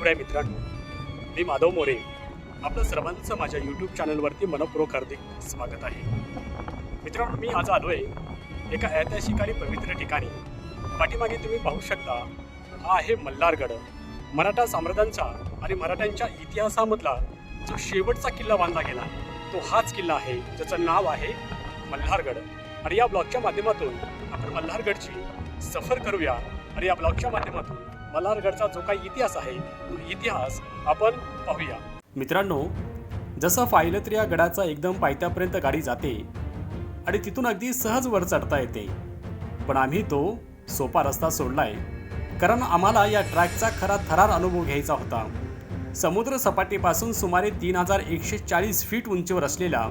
शिवराय मित्रांनो, मी माधव मोरे. आपलं सर्वांचं माझ्या यूट्यूब चॅनलवरती मनपूर्वक हार्दिक स्वागत आहे. मित्रांनो, मी आज आलो आहे एका ऐतिहासिक आणि पवित्र ठिकाणी. पाठीमागे तुम्ही पाहू शकता, हा आहे मल्हारगड. मराठा साम्राज्यांचा आणि मराठ्यांच्या इतिहासामधला जो शेवटचा किल्ला बांधला गेला तो हाच किल्ला आहे, ज्याचं नाव आहे मल्हारगड. आणि या ब्लॉगच्या माध्यमातून आपण मल्हारगडची सफर करूया आणि या ब्लॉगच्या माध्यमातून मल्हारगडचा जो काही इतिहास आहे तो इतिहास आपण पाहूया. मित्रांनो, जसं पाहिलं तर या गडाचा एकदम पायथ्यापर्यंत गाडी जाते आणि तिथून अगदी सहज वर चढता येते. पण आम्ही तो सोपा रस्ता सोडलाय, कारण आम्हाला या ट्रॅकचा खरा थरार अनुभव घ्यायचा होता. समुद्र सपाटीपासून सुमारे 3140 फीट उंचीवर असलेल्या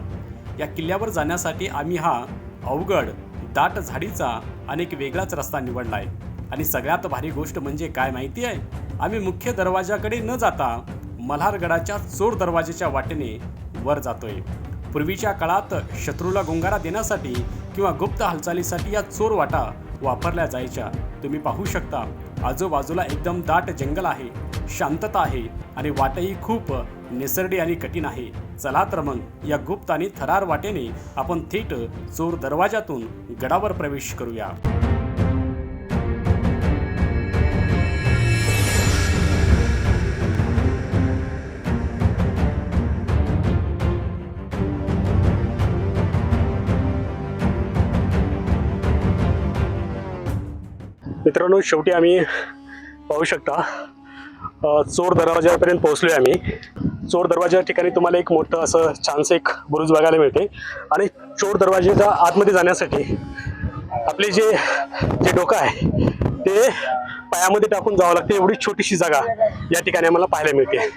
या किल्ल्यावर जाण्यासाठी आम्ही हा अवघड दाट झाडीचा आणि एक वेगळाच रस्ता निवडलाय. आणि सगळ्यात भारी गोष्ट म्हणजे काय माहिती आहे, आम्ही मुख्य दरवाजाकडे न जाता मल्हारगडाच्या चोर दरवाजाच्या वाटेने वर जातोय. पूर्वीच्या काळात शत्रूला गुंगारा देण्यासाठी किंवा गुप्त हालचालीसाठी या चोर वाटा वापरल्या जायच्या. तुम्ही पाहू शकता, आजूबाजूला एकदम दाट जंगल आहे, शांतता आहे आणि वाटही खूप निसरडी आणि कठीण आहे. चला तर मग या गुप्त आणि थरार वाटेने आपण थेट चोर दरवाजातून गडावर प्रवेश करूया. मित्रांनो, शेवटी आम्ही पाहू शकता चोर दरवाजापर्यंत पोहोचलोय आम्ही. चोर दरवाजा ठिकाणी तुम्हाला एक मोठं असं छानसं एक बुरुज बघायला मिळते. आणि चोर दरवाजाच्या आतमध्ये जाण्यासाठी आपले जे डोकं आहे ते पायामध्ये टाकून जावं लागते. एवढी छोटीशी जागा या ठिकाणी आम्हाला पाहायला मिळते.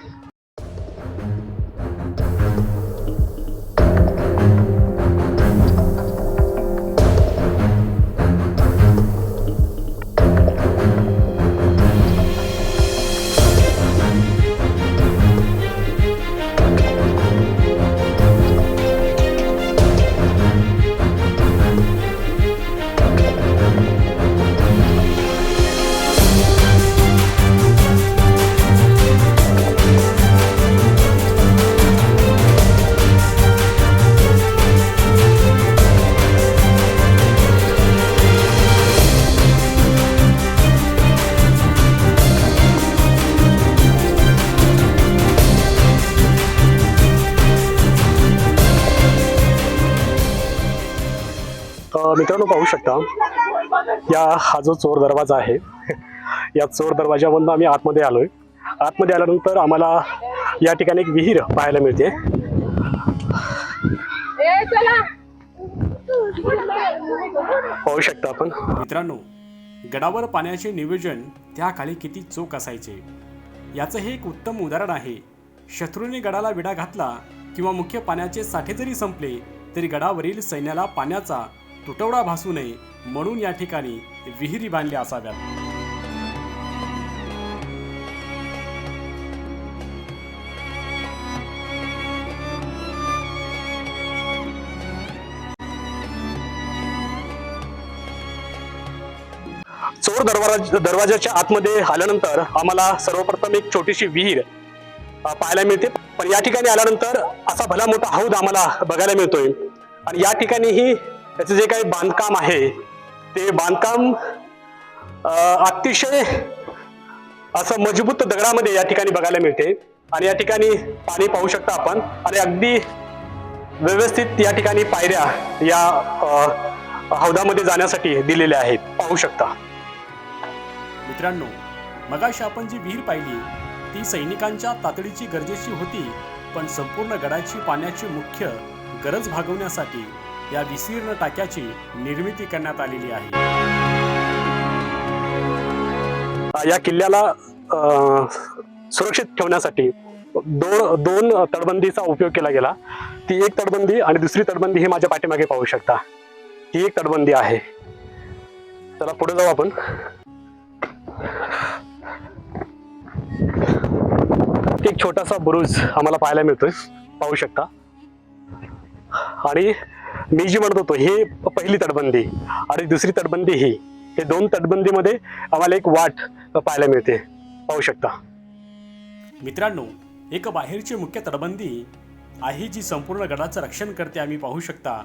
मित्रांनो, पाहू शकता हा जो चोर दरवाजा आहे, या चोर दरवाजामधून आम्ही आतमध्ये आलोय. आतमध्ये आल्यानंतर आम्हाला या ठिकाणी एक विहीर पाहायला मिळते. पाहू शकता आपण. मित्रांनो, गडावर पाण्याचे नियोजन त्या काळी किती चोख असायचे याचं हे एक उत्तम उदाहरण आहे. शत्रूने गडाला विडा घातला किंवा मुख्य पाण्याचे साठे जरी संपले तरी गडावरील सैन्याला पाण्याचा तुटवडा भासू नये म्हणून या ठिकाणी विहिरी बांधल्या असाव्यात. चोर दरवाजाच्या आतमध्ये आल्यानंतर आम्हाला सर्वप्रथम एक छोटीशी विहीर पाहायला मिळते. पण या ठिकाणी आल्यानंतर असा भला मोठा हौद आम्हाला बघायला मिळतोय. आणि या ठिकाणी त्याचं जे काही बांधकाम आहे ते बांधकाम अतिशय असं मजबूत दगडामध्ये या ठिकाणी बघायला मिळते. आणि या ठिकाणी पाणी पाहू शकता आपण. आणि अगदी व्यवस्थित या ठिकाणी पायऱ्या या हौदामध्ये जाण्यासाठी दिलेल्या आहेत, पाहू शकता. मित्रांनो, मगाशी आपण जी विहीर पाहिली ती सैनिकांच्या तातडीची गरजेची होती, पण संपूर्ण गडाची पाण्याची मुख्य गरज भागवण्यासाठी या विस्तीर्ण टाक्याची निर्मिती करण्यात आलेली आहे. या किल्ल्याला सुरक्षित ठेवण्यासाठी दोन तटबंदीचा उपयोग केला गेला. ती एक तटबंदी आणि दुसरी तटबंदी हे माझ्या पाठीमागे पाहू शकता. ही एक तटबंदी आहे. चला पुढे जाऊ आपण. एक छोटासा बुरुज आम्हाला पाहायला मिळतोय, पाहू शकता. आणि मी जी म्हणत होतो हे पहिली तटबंदी आणि दुसरी तटबंदी ही, हे दोन तटबंदीमध्ये आम्हाला एक वाट पाहायला मिळते, पाहू शकता. मित्रांनो, एक बाहेरची मुख्य तटबंदी आहे जी संपूर्ण गडाचं रक्षण करते आम्ही पाहू शकता,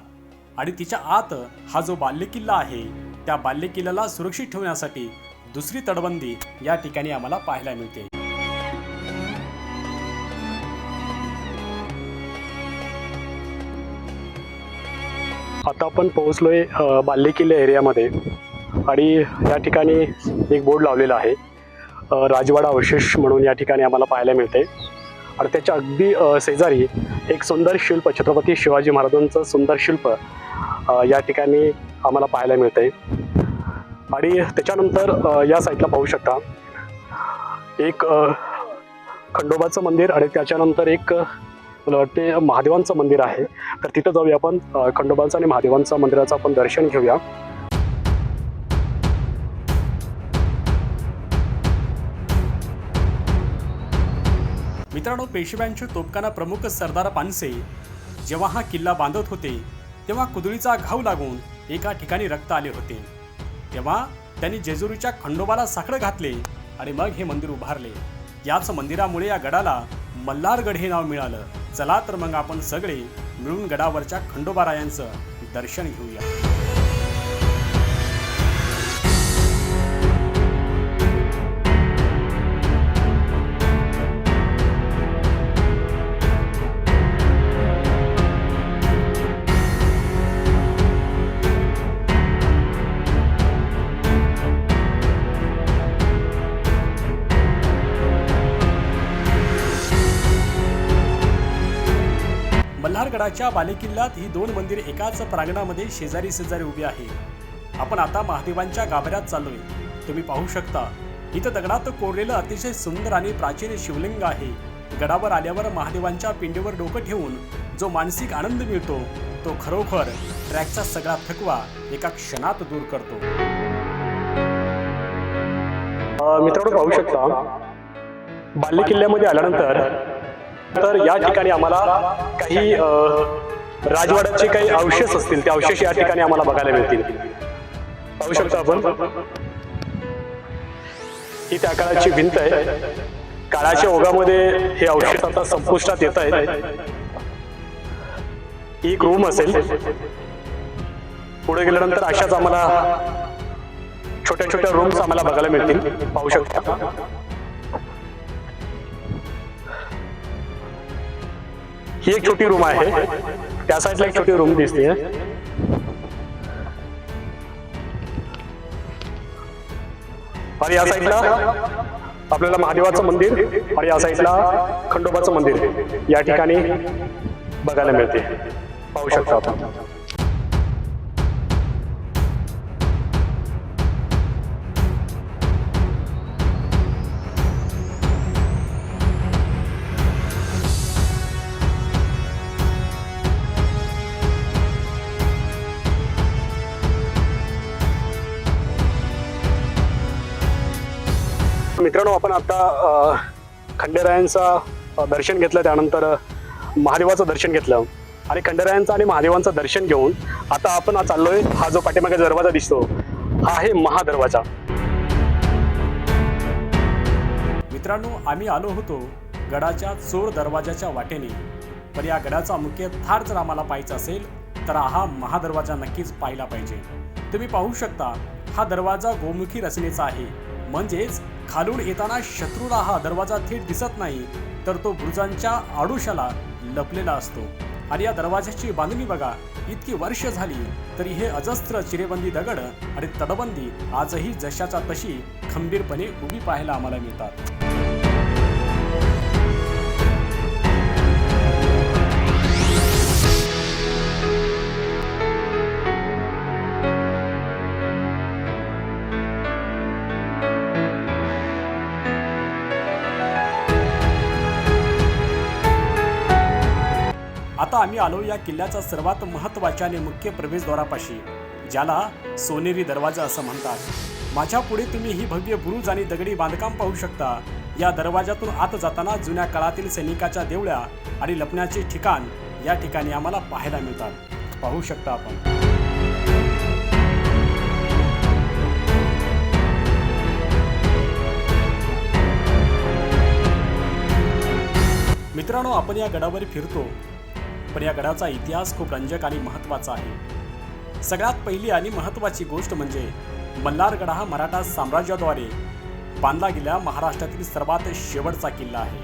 आणि तिच्या आत हा जो बालेकिल्ला आहे त्या बालेकिल्ल्याला सुरक्षित ठेवण्यासाठी दुसरी तटबंदी या ठिकाणी आम्हाला पाहायला मिळते. आता आपण पोहोचलोय बालेकिल्ला एरियामध्ये, आणि या ठिकाणी एक बोर्ड लावलेला आहे, राजवाडा अवशेष म्हणून या ठिकाणी आम्हाला पाहायला मिळते. आणि त्याच्या अगदी शेजारी एक सुंदर शिल्प, छत्रपती शिवाजी महाराजांचं सुंदर शिल्प या ठिकाणी आम्हाला पाहायला मिळते. आणि त्याच्यानंतर या साईडला पाहू शकता एक खंडोबाचं मंदिर, आणि त्याच्यानंतर एक मला वाटते महादेवांचं मंदिर आहे. तर तिथं जाऊया आपण, खंडोबांचं आणि महादेवांचं मंदिराचं आपण दर्शन घेऊया. मित्रांनो, पेशव्यांचे तोफखाना प्रमुख सरदार पानसे जेव्हा हा किल्ला बांधत होते तेव्हा कुदळीचा घाव लागून एका ठिकाणी रक्त आले होते. तेव्हा त्यांनी जेजुरीच्या खंडोबाला साकडं घातले आणि मग हे मंदिर उभारले. याच मंदिरामुळे या गडाला मल्हारगड हे नाव मिळालं. चला तर मग आपण सगळे मिळून गडावरच्या खंडोबारायांचं दर्शन घेऊया. मल्हारगडाच्या बालेकिल्ल्यात ही दोन मंदिरे एकाच प्रांगणामध्ये शेजारी शेजारी उभी आहे. आपण आता महादेवांच्या गाभाऱ्यात चाललोय. तुम्ही पाहू शकता इथं दगडात कोरलेलं अतिशय सुंदर आणि प्राचीन शिवलिंग आहे. गडावर आल्यावर महादेवांच्या पिंडीवर डोकं ठेवून जो मानसिक आनंद मिळतो तो खरोखर ट्रॅकचा सगळा थकवा एका क्षणात दूर करतो. मित्रांनो, पाहू शकता बालेकिल्ल्यामध्ये आल्यानंतर या ठिकाणी आम्हाला काही राजवाड्याचे काही अवशेष असतील, ते अवशेष या ठिकाणी आम्हाला बघायला मिळतील. पाहू शकता आपण, ही त्या काळाची भिंत आहे. काळाच्या ओघामध्ये हे अवशेष आता संपुष्टात येत आहेत. एक रूम असेल. पुढे गेल्यानंतर अशाच आम्हाला छोट्या छोट्या रूम्स आम्हाला बघायला मिळतील. पाहू शकता ही एक छोटी रूम आहे. त्या साईडला एक छोटी रूम दिसते. आणि या साईडला आपल्याला महादेवाचं मंदिर आणि या साईडला खंडोबाचं मंदिर या ठिकाणी बघायला मिळते. पाहू शकता आपण. मित्रांनो, आपण आता खंडेरायांचा दर्शन घेतलं, त्यानंतर महादेवाचं दर्शन घेतलं, आणि खंडेरायांचं आणि महादेवांचं दर्शन घेऊन आता आपण चाललोय. हा जो पाठीमागे दरवाजा दिसतो हा आहे महादरवाजा. मित्रांनो, आम्ही आलो होतो गडाच्या चोर दरवाजाच्या वाटेने, पण या गडाचा मुख्य थाट जर आम्हाला पाहायचा असेल तर हा महादरवाजा नक्कीच पाहिला पाहिजे. तुम्ही पाहू शकता हा दरवाजा गोमुखी रचनेचा आहे, म्हणजेच खालून येताना शत्रूला हा दरवाजा थेट दिसत नाही, तर तो बुरुजांच्या आडोशाला लपलेला असतो. आणि या दरवाजाची बांधणी बघा, इतकी वर्ष झाली तरी हे अजस्त्र चिरेबंदी दगड आणि तटबंदी आजही जशाच्या तशी खंबीरपणे उभी पाहायला आम्हाला मिळतात. आता आम्ही आलो या किल्ल्याचा सर्वात महत्त्वाच्या आणि मुख्य प्रवेशद्वारापाशी, ज्याला सोनेरी दरवाजा असं म्हणतात. माझ्या पुढे तुम्ही ही भव्य बुरुज आणि दगडी बांधकाम पाहू शकता. या दरवाजातून आत जाताना जुन्या काळातील सैनिकाच्या देवळ्या आणि लपण्याचे ठिकाण या ठिकाणी आम्हाला पाहायला मिळतात. पाहू शकता आपण. मित्रांनो, आपण या गडावर फिरतो, पण या गडाचा इतिहास खूप रंजक आणि महत्त्वाचा आहे. सगळ्यात पहिली आणि महत्त्वाची गोष्ट म्हणजे मल्हारगड हा मराठा साम्राज्याद्वारे बांधला गेलेला महाराष्ट्रातील सर्वात शेवटचा किल्ला आहे.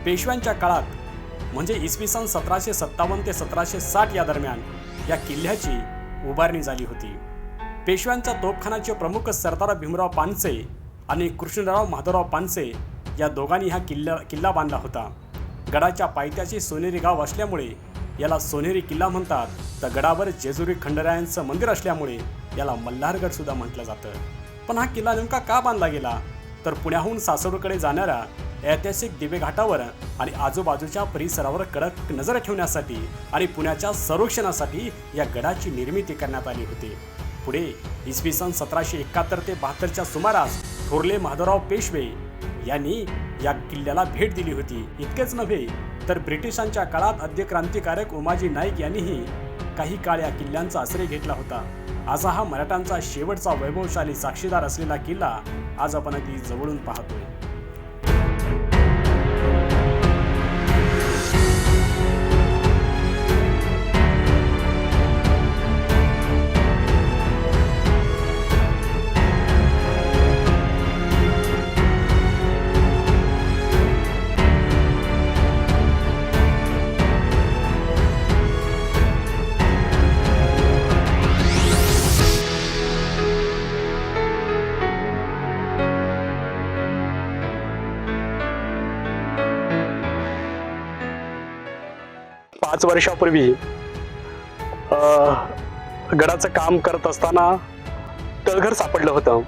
पेशव्यांच्या काळात म्हणजे इसवी सन 1757 ते 1760 या दरम्यान या किल्ल्याची उभारणी झाली होती. पेशव्यांच्या तोफखानाचे प्रमुख सरदार भीमराव पानसे आणि कृष्णराव माधवराव पानसे या दोघांनी हा किल्ला बांधला होता. गडाच्या पायथ्याशी सोनेरी गाव असल्यामुळे याला सोनेरी किल्ला म्हणतात, तर गडावर जेजुरी खंडरायांचं मंदिर असल्यामुळे याला मल्हारगड सुद्धा म्हटलं जातं. पण हा किल्ला नेमका का बांधला गेला, तर पुण्याहून सासवडकडे जाणाऱ्या ऐतिहासिक दिवे घाटावर आणि आजूबाजूच्या परिसरावर कडक नजर ठेवण्यासाठी आणि पुण्याच्या संरक्षणासाठी या गडाची निर्मिती करण्यात आली होती. पुढे इसवी सन 1771 ते 72च्या सुमारास थोरले माधवराव पेशवे यांनी या किल्ल्याला भेट दिली होती. इतकेच नव्हे तर ब्रिटिशांच्या काळात आद्य क्रांतिकारक उमाजी नाईक यांनीही काही काळ या किल्ल्यांचा आश्रय घेतला होता. आज हा मराठ्यांचा शेवटचा वैभवशाली साक्षीदार असलेला किल्ला आज आपण अगदी जवळून पाहतोय. पाच वर्षापूर्वी गडाचं काम करत असताना तळघर सापडलं होतं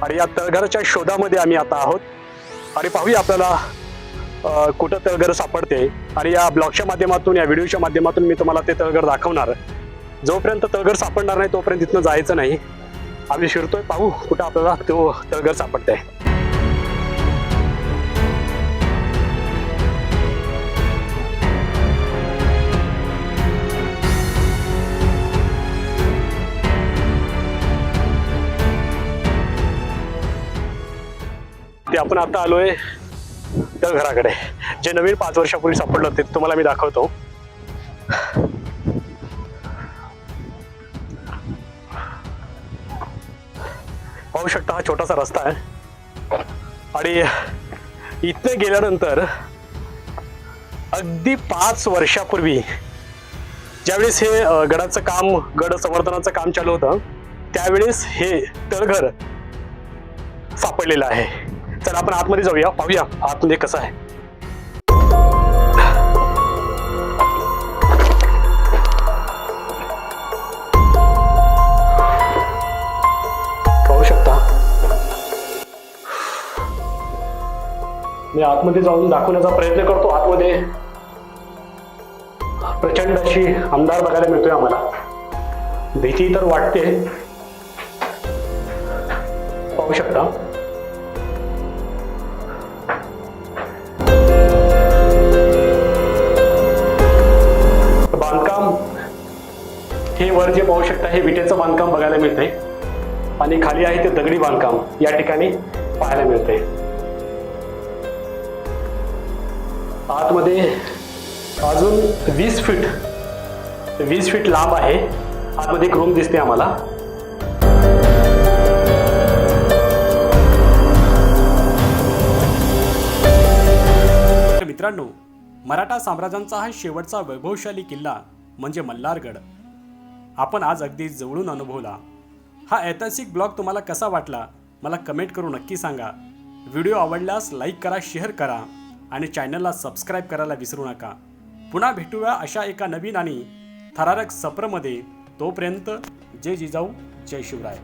आणि या तळघराच्या शोधामध्ये आम्ही आता आहोत आणि पाहूया आपल्याला कुठं तळघर सापडते. आणि या ब्लॉगच्या माध्यमातून, या व्हिडिओच्या माध्यमातून मी तुम्हाला ते तळघर दाखवणार. जोपर्यंत तळघर सापडणार नाही तोपर्यंत इथनं जायचं नाही. आम्ही शिरतोय, पाहू कुठं आपल्याला तो तळघर सापडतंय. आपण आता आलोय तळघराकडे, जे नवीन 5 वर्षापूर्वी सापडलं ते तुम्हाला मी दाखवतो. पाहू शकता, हा छोटासा रस्ता आहे आणि इथे गेल्यानंतर अगदी 5 वर्षापूर्वी ज्यावेळेस हे गडाचं काम, गड संवर्धनाचं काम चालू होतं, त्यावेळेस हे तळघर सापडलेलं आहे. चला आपण आतमध्ये जाऊया, पाहूया आतमध्ये कसं आहे. पाहू शकता, मी आतमध्ये जाऊन दाखवण्याचा प्रयत्न करतो. आतमध्ये प्रचंड अशी अंधार बघायला मिळतोय आम्हाला. भीती तर वाटते. पाहू शकता, हे वर जे पाहू शकता हे विटेचं बांधकाम बघायला मिळतंय आणि खाली आहे ते दगडी बांधकाम या ठिकाणी पाहायला मिळतंय. आतमध्ये अजून 20 फीट लांब आहे. आतमध्ये एक रूम दिसते आम्हाला. मित्रांनो, मराठा साम्राज्याचा हा शेवटचा वैभवशाली किल्ला म्हणजे मल्हारगड आपण आज अगदी जवळून अनुभवला. हा ऐतिहासिक ब्लॉग तुम्हाला कसा वाटला मला कमेंट करून नक्की सांगा. व्हिडिओ आवडल्यास लाईक करा, शेअर करा आणि चॅनलला सबस्क्राईब करायला विसरू नका. पुन्हा भेटूया अशा एका नवीन आणि थरारक सफरमध्ये. तोपर्यंत जय जिजाऊ, जय शिवराय.